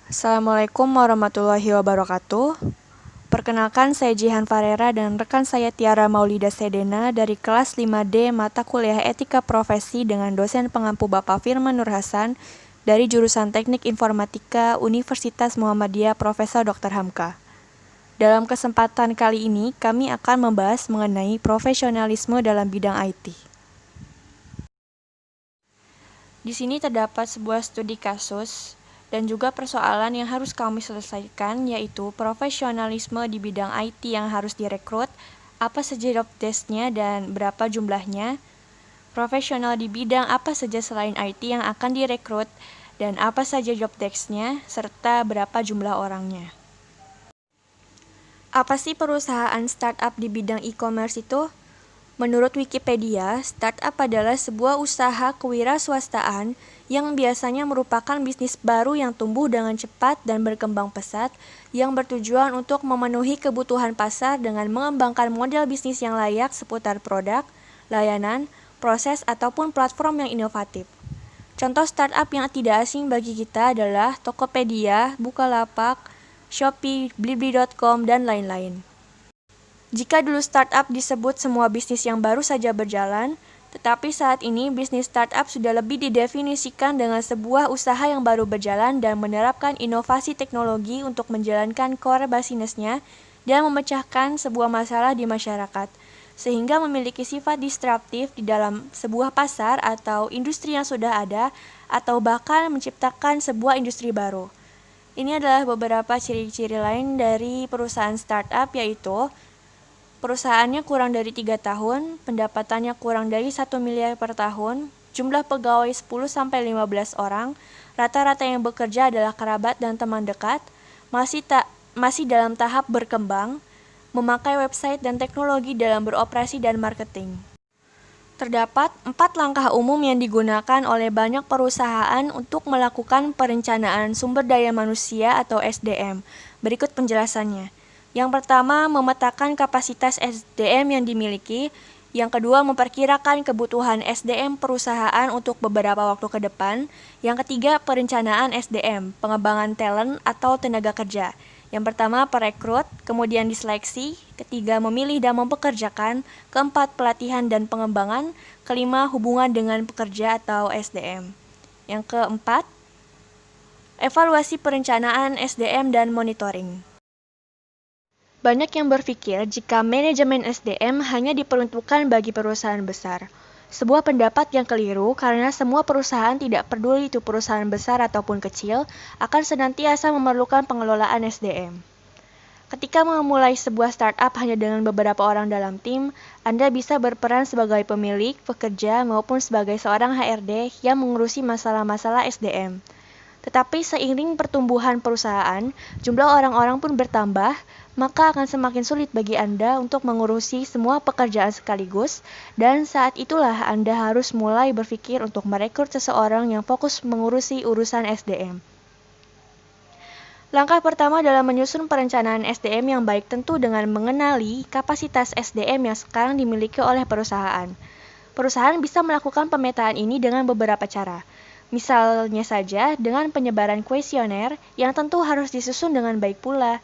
Assalamualaikum warahmatullahi wabarakatuh. Perkenalkan, saya Jihan Farera dan rekan saya Tiara Maulida Sedena dari kelas 5D mata kuliah Etika Profesi dengan dosen pengampu Bapak Firman Nur Hasan dari jurusan Teknik Informatika Universitas Muhammadiyah Profesor Dr. Hamka. Dalam kesempatan kali ini, kami akan membahas mengenai profesionalisme dalam bidang IT. Di sini terdapat sebuah studi kasus dan juga persoalan yang harus kami selesaikan, yaitu profesionalisme di bidang IT yang harus direkrut, apa saja job desk-nya dan berapa jumlahnya, profesional di bidang apa saja selain IT yang akan direkrut, dan apa saja job desk-nya, serta berapa jumlah orangnya. Apa sih perusahaan startup di bidang e-commerce itu? Menurut Wikipedia, startup adalah sebuah usaha kewirausahaan yang biasanya merupakan bisnis baru yang tumbuh dengan cepat dan berkembang pesat, yang bertujuan untuk memenuhi kebutuhan pasar dengan mengembangkan model bisnis yang layak seputar produk, layanan, proses, ataupun platform yang inovatif. Contoh startup yang tidak asing bagi kita adalah Tokopedia, Bukalapak, Shopee, Blibli.com, dan lain-lain. Jika dulu startup disebut semua bisnis yang baru saja berjalan, tetapi saat ini bisnis startup sudah lebih didefinisikan dengan sebuah usaha yang baru berjalan dan menerapkan inovasi teknologi untuk menjalankan core business-nya dan memecahkan sebuah masalah di masyarakat, sehingga memiliki sifat disruptif di dalam sebuah pasar atau industri yang sudah ada, atau bahkan menciptakan sebuah industri baru. Ini adalah beberapa ciri-ciri lain dari perusahaan startup, yaitu perusahaannya kurang dari 3 tahun, pendapatannya kurang dari 1 miliar per tahun, jumlah pegawai 10-15 orang, rata-rata yang bekerja adalah kerabat dan teman dekat, masih dalam tahap berkembang, memakai website dan teknologi dalam beroperasi dan marketing. Terdapat 4 langkah umum yang digunakan oleh banyak perusahaan untuk melakukan perencanaan sumber daya manusia atau SDM. Berikut penjelasannya. Yang pertama, memetakan kapasitas SDM yang dimiliki. Yang kedua, memperkirakan kebutuhan SDM perusahaan untuk beberapa waktu ke depan. Yang ketiga, perencanaan SDM, pengembangan talent atau tenaga kerja. Yang pertama, perekrut, kemudian diseleksi. Ketiga, memilih dan mempekerjakan. Keempat, pelatihan dan pengembangan. Kelima, hubungan dengan pekerja atau SDM. Yang keempat, evaluasi perencanaan SDM dan monitoring. Banyak yang berpikir jika manajemen SDM hanya diperuntukkan bagi perusahaan besar. Sebuah pendapat yang keliru karena semua perusahaan, tidak peduli itu perusahaan besar ataupun kecil, akan senantiasa memerlukan pengelolaan SDM. Ketika memulai sebuah startup hanya dengan beberapa orang dalam tim, Anda bisa berperan sebagai pemilik, pekerja, maupun sebagai seorang HRD yang mengurusi masalah-masalah SDM. Tetapi seiring pertumbuhan perusahaan, jumlah orang-orang pun bertambah, maka akan semakin sulit bagi Anda untuk mengurusi semua pekerjaan sekaligus, dan saat itulah Anda harus mulai berpikir untuk merekrut seseorang yang fokus mengurusi urusan SDM. Langkah pertama dalam menyusun perencanaan SDM yang baik tentu dengan mengenali kapasitas SDM yang sekarang dimiliki oleh perusahaan. Perusahaan bisa melakukan pemetaan ini dengan beberapa cara. Misalnya saja dengan penyebaran kuesioner yang tentu harus disusun dengan baik pula.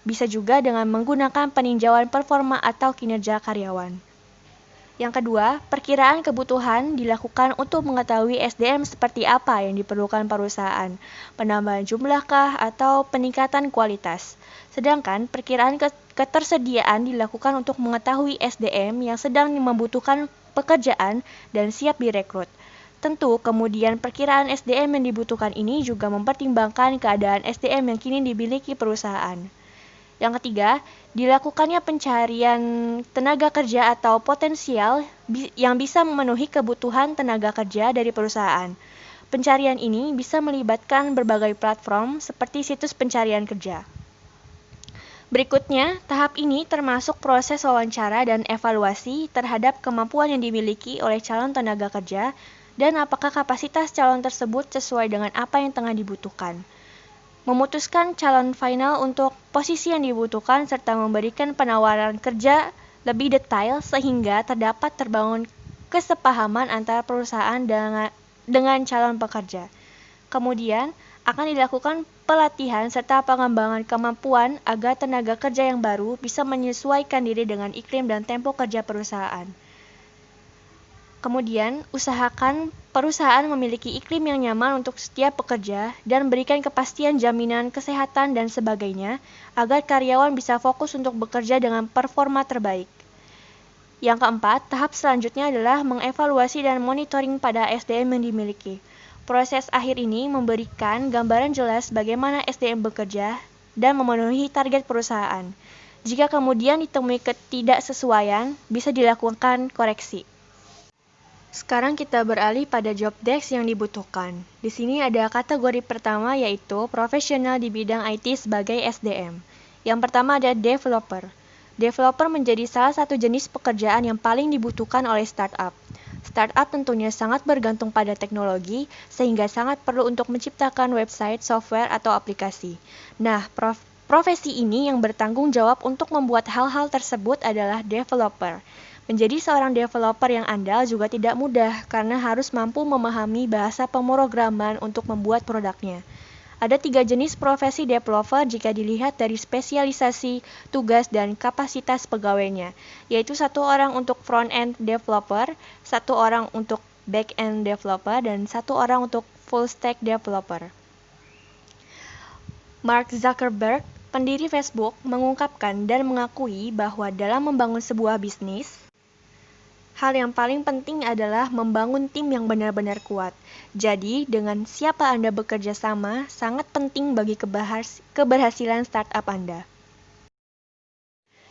Bisa juga dengan menggunakan peninjauan performa atau kinerja karyawan. Yang kedua, perkiraan kebutuhan dilakukan untuk mengetahui SDM seperti apa yang diperlukan perusahaan, penambahan jumlahkah atau peningkatan kualitas. Sedangkan perkiraan ketersediaan dilakukan untuk mengetahui SDM yang sedang membutuhkan pekerjaan dan siap direkrut. Tentu, kemudian perkiraan SDM yang dibutuhkan ini juga mempertimbangkan keadaan SDM yang kini dimiliki perusahaan. Yang ketiga, dilakukannya pencarian tenaga kerja atau potensial yang bisa memenuhi kebutuhan tenaga kerja dari perusahaan. Pencarian ini bisa melibatkan berbagai platform seperti situs pencarian kerja. Berikutnya, tahap ini termasuk proses wawancara dan evaluasi terhadap kemampuan yang dimiliki oleh calon tenaga kerja dan apakah kapasitas calon tersebut sesuai dengan apa yang tengah dibutuhkan. Memutuskan calon final untuk posisi yang dibutuhkan serta memberikan penawaran kerja lebih detail sehingga terbangun kesepahaman antara perusahaan dengan calon pekerja. Kemudian, akan dilakukan pelatihan serta pengembangan kemampuan agar tenaga kerja yang baru bisa menyesuaikan diri dengan iklim dan tempo kerja perusahaan. Kemudian, usahakan perusahaan memiliki iklim yang nyaman untuk setiap pekerja dan berikan kepastian jaminan kesehatan dan sebagainya agar karyawan bisa fokus untuk bekerja dengan performa terbaik. Yang keempat, tahap selanjutnya adalah mengevaluasi dan monitoring pada SDM yang dimiliki. Proses akhir ini memberikan gambaran jelas bagaimana SDM bekerja dan memenuhi target perusahaan. Jika kemudian ditemui ketidaksesuaian, bisa dilakukan koreksi. Sekarang kita beralih pada job desk yang dibutuhkan. Di sini ada kategori pertama yaitu profesional di bidang IT sebagai SDM. Yang pertama ada developer. Developer menjadi salah satu jenis pekerjaan yang paling dibutuhkan oleh startup. Startup tentunya sangat bergantung pada teknologi, sehingga sangat perlu untuk menciptakan website, software, atau aplikasi. Nah, profesi ini yang bertanggung jawab untuk membuat hal-hal tersebut adalah developer. Menjadi seorang developer yang andal juga tidak mudah karena harus mampu memahami bahasa pemrograman untuk membuat produknya. Ada 3 jenis profesi developer jika dilihat dari spesialisasi, tugas, dan kapasitas pegawainya, yaitu 1 orang untuk front-end developer, 1 orang untuk back-end developer, dan 1 orang untuk full-stack developer. Mark Zuckerberg, pendiri Facebook, mengungkapkan dan mengakui bahwa dalam membangun sebuah bisnis, hal yang paling penting adalah membangun tim yang benar-benar kuat. Jadi, dengan siapa Anda bekerja sama sangat penting bagi keberhasilan startup Anda.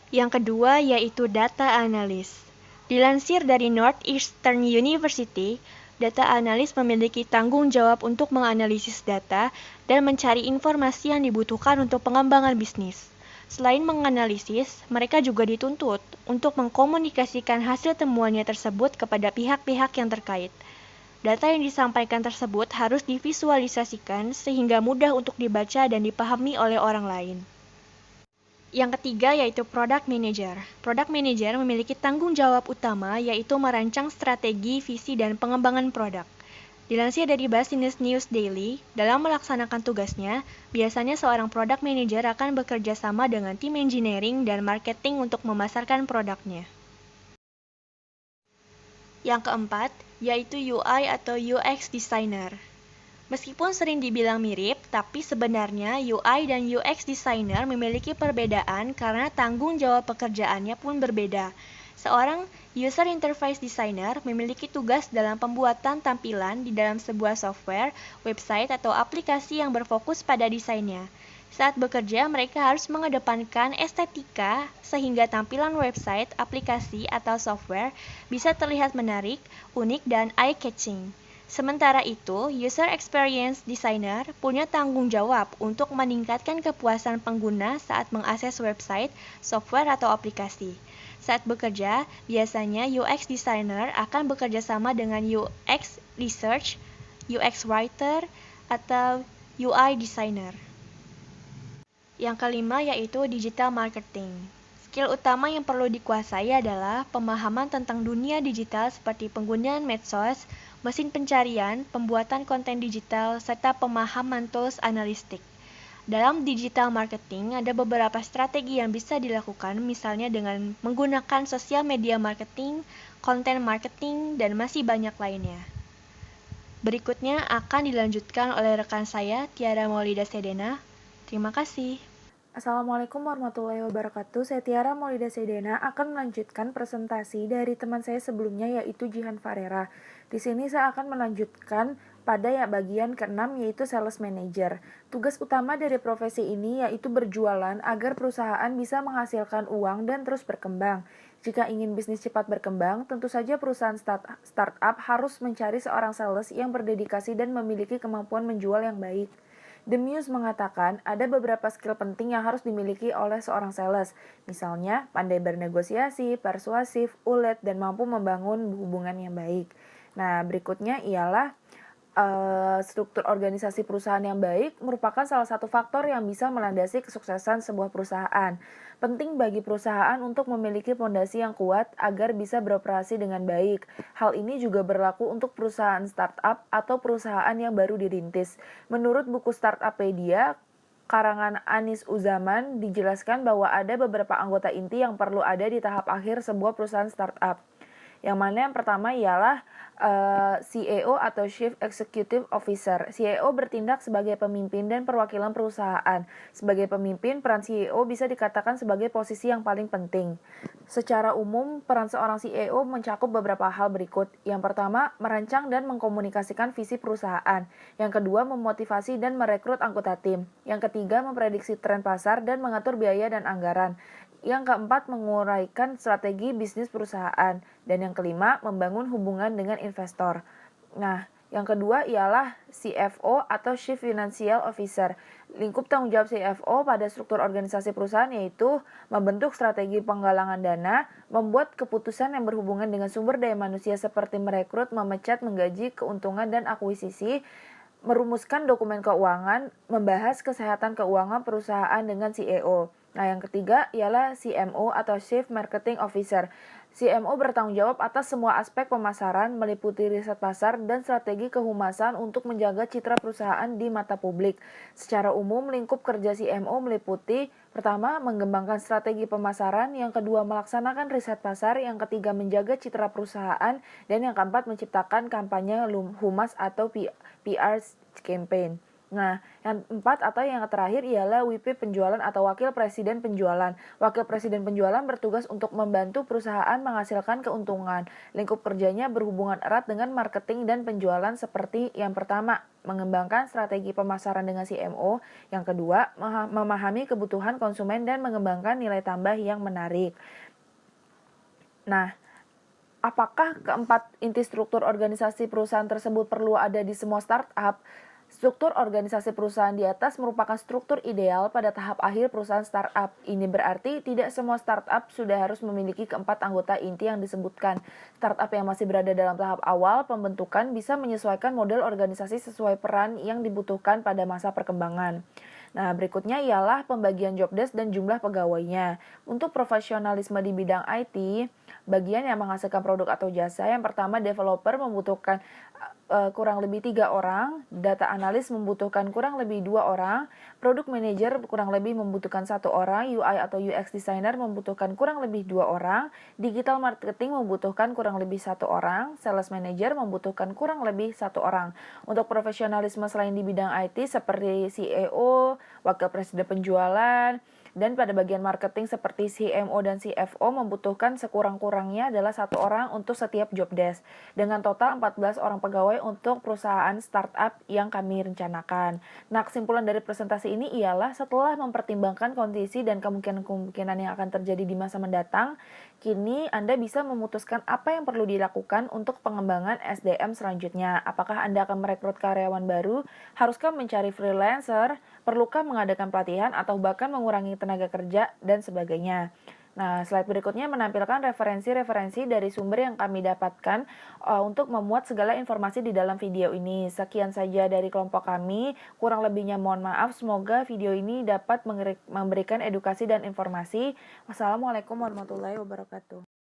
Yang kedua yaitu data analis. Dilansir dari Northeastern University, data analis memiliki tanggung jawab untuk menganalisis data dan mencari informasi yang dibutuhkan untuk pengembangan bisnis. Selain menganalisis, mereka juga dituntut untuk mengkomunikasikan hasil temuannya tersebut kepada pihak-pihak yang terkait. Data yang disampaikan tersebut harus divisualisasikan sehingga mudah untuk dibaca dan dipahami oleh orang lain. Yang ketiga yaitu Product Manager. Product Manager memiliki tanggung jawab utama yaitu merancang strategi, visi, dan pengembangan produk. Dilansir dari Business News Daily, dalam melaksanakan tugasnya, biasanya seorang product manager akan bekerja sama dengan tim engineering dan marketing untuk memasarkan produknya. Yang keempat, yaitu UI atau UX Designer. Meskipun sering dibilang mirip, tapi sebenarnya UI dan UX Designer memiliki perbedaan karena tanggung jawab pekerjaannya pun berbeda. Seorang User Interface Designer memiliki tugas dalam pembuatan tampilan di dalam sebuah software, website, atau aplikasi yang berfokus pada desainnya. Saat bekerja, mereka harus mengedepankan estetika sehingga tampilan website, aplikasi, atau software bisa terlihat menarik, unik, dan eye-catching. Sementara itu, User Experience Designer punya tanggung jawab untuk meningkatkan kepuasan pengguna saat mengakses website, software, atau aplikasi. Saat bekerja, biasanya UX Designer akan bekerja sama dengan UX Research, UX Writer, atau UI Designer. Yang kelima yaitu Digital Marketing. Skill utama yang perlu dikuasai adalah pemahaman tentang dunia digital seperti penggunaan medsos, mesin pencarian, pembuatan konten digital, serta pemahaman tools analistik. Dalam digital marketing, ada beberapa strategi yang bisa dilakukan, misalnya dengan menggunakan sosial media marketing, konten marketing, dan masih banyak lainnya. Berikutnya akan dilanjutkan oleh rekan saya, Tiara Maulida Sedena. Terima kasih. Assalamualaikum warahmatullahi wabarakatuh. Saya Tiara Maulida Sedena akan melanjutkan presentasi dari teman saya sebelumnya yaitu Jihan Farera. Di sini saya akan melanjutkan pada bagian ke-6 yaitu Sales Manager. Tugas utama dari profesi ini yaitu berjualan agar perusahaan bisa menghasilkan uang dan terus berkembang. Jika ingin bisnis cepat berkembang, tentu saja perusahaan startup harus mencari seorang sales yang berdedikasi dan memiliki kemampuan menjual yang baik. The Muse mengatakan ada beberapa skill penting yang harus dimiliki oleh seorang sales. Misalnya, pandai bernegosiasi, persuasif, ulet, dan mampu membangun hubungan yang baik. Nah, berikutnya ialah struktur organisasi perusahaan yang baik merupakan salah satu faktor yang bisa melandasi kesuksesan sebuah perusahaan. Penting bagi perusahaan untuk memiliki fondasi yang kuat agar bisa beroperasi dengan baik. Hal ini juga berlaku untuk perusahaan startup atau perusahaan yang baru dirintis. Menurut buku Startuppedia, karangan Anis Uzaman dijelaskan bahwa ada beberapa anggota inti yang perlu ada di tahap akhir sebuah perusahaan startup. Yang mana yang pertama ialah CEO atau Chief Executive Officer. CEO bertindak sebagai pemimpin dan perwakilan perusahaan. Sebagai pemimpin, peran CEO bisa dikatakan sebagai posisi yang paling penting. Secara umum, peran seorang CEO mencakup beberapa hal berikut. Yang pertama, merancang dan mengkomunikasikan visi perusahaan. Yang kedua, memotivasi dan merekrut anggota tim. Yang ketiga, memprediksi tren pasar dan mengatur biaya dan anggaran. Yang keempat, menguraikan strategi bisnis perusahaan. Dan yang kelima, membangun hubungan dengan investor. Nah, yang kedua ialah CFO atau Chief Financial Officer. Lingkup tanggung jawab CFO pada struktur organisasi perusahaan yaitu membentuk strategi penggalangan dana, membuat keputusan yang berhubungan dengan sumber daya manusia seperti merekrut, memecat, menggaji, keuntungan, dan akuisisi, merumuskan dokumen keuangan, membahas kesehatan keuangan perusahaan dengan CEO. Nah, yang ketiga ialah CMO atau Chief Marketing Officer. CMO bertanggung jawab atas semua aspek pemasaran, meliputi riset pasar dan strategi kehumasan untuk menjaga citra perusahaan di mata publik. Secara umum, lingkup kerja CMO meliputi pertama, mengembangkan strategi pemasaran, yang kedua, melaksanakan riset pasar, yang ketiga, menjaga citra perusahaan, dan yang keempat, menciptakan kampanye humas atau PR campaign. Nah, yang empat atau yang terakhir ialah WP penjualan atau Wakil Presiden Penjualan. Wakil Presiden Penjualan bertugas untuk membantu perusahaan menghasilkan keuntungan. Lingkup kerjanya berhubungan erat dengan marketing dan penjualan seperti yang pertama, mengembangkan strategi pemasaran dengan CMO. Yang kedua, memahami kebutuhan konsumen dan mengembangkan nilai tambah yang menarik. Nah, apakah keempat inti struktur organisasi perusahaan tersebut perlu ada di semua startup? Struktur organisasi perusahaan di atas merupakan struktur ideal pada tahap akhir perusahaan startup. Ini berarti tidak semua startup sudah harus memiliki keempat anggota inti yang disebutkan. Startup yang masih berada dalam tahap awal pembentukan bisa menyesuaikan model organisasi sesuai peran yang dibutuhkan pada masa perkembangan. Nah, berikutnya ialah pembagian job desk dan jumlah pegawainya. Untuk profesionalisme di bidang IT, bagian yang menghasilkan produk atau jasa, yang pertama developer membutuhkan kurang lebih 3 orang, data analis membutuhkan kurang lebih 2 orang, product manager kurang lebih membutuhkan 1 orang, UI atau UX designer membutuhkan kurang lebih 2 orang, digital marketing membutuhkan kurang lebih 1 orang, sales manager membutuhkan kurang lebih 1 orang. Untuk profesionalisme selain di bidang IT seperti CEO, wakil presiden penjualan, dan pada bagian marketing seperti CMO dan CFO membutuhkan sekurang-kurangnya adalah 1 orang untuk setiap job desk. Dengan total 14 orang pegawai untuk perusahaan startup yang kami rencanakan. Nah, kesimpulan dari presentasi ini ialah setelah mempertimbangkan kondisi dan kemungkinan-kemungkinan yang akan terjadi di masa mendatang, kini Anda bisa memutuskan apa yang perlu dilakukan untuk pengembangan SDM selanjutnya. Apakah Anda akan merekrut karyawan baru? Haruskah mencari freelancer? Perlukah mengadakan pelatihan atau bahkan mengurangi tenaga kerja dan sebagainya. Nah, slide berikutnya menampilkan referensi-referensi dari sumber yang kami dapatkan untuk memuat segala informasi di dalam video ini. Sekian saja dari kelompok kami, kurang lebihnya mohon maaf. Semoga video ini dapat memberikan edukasi dan informasi. Wassalamualaikum warahmatullahi wabarakatuh.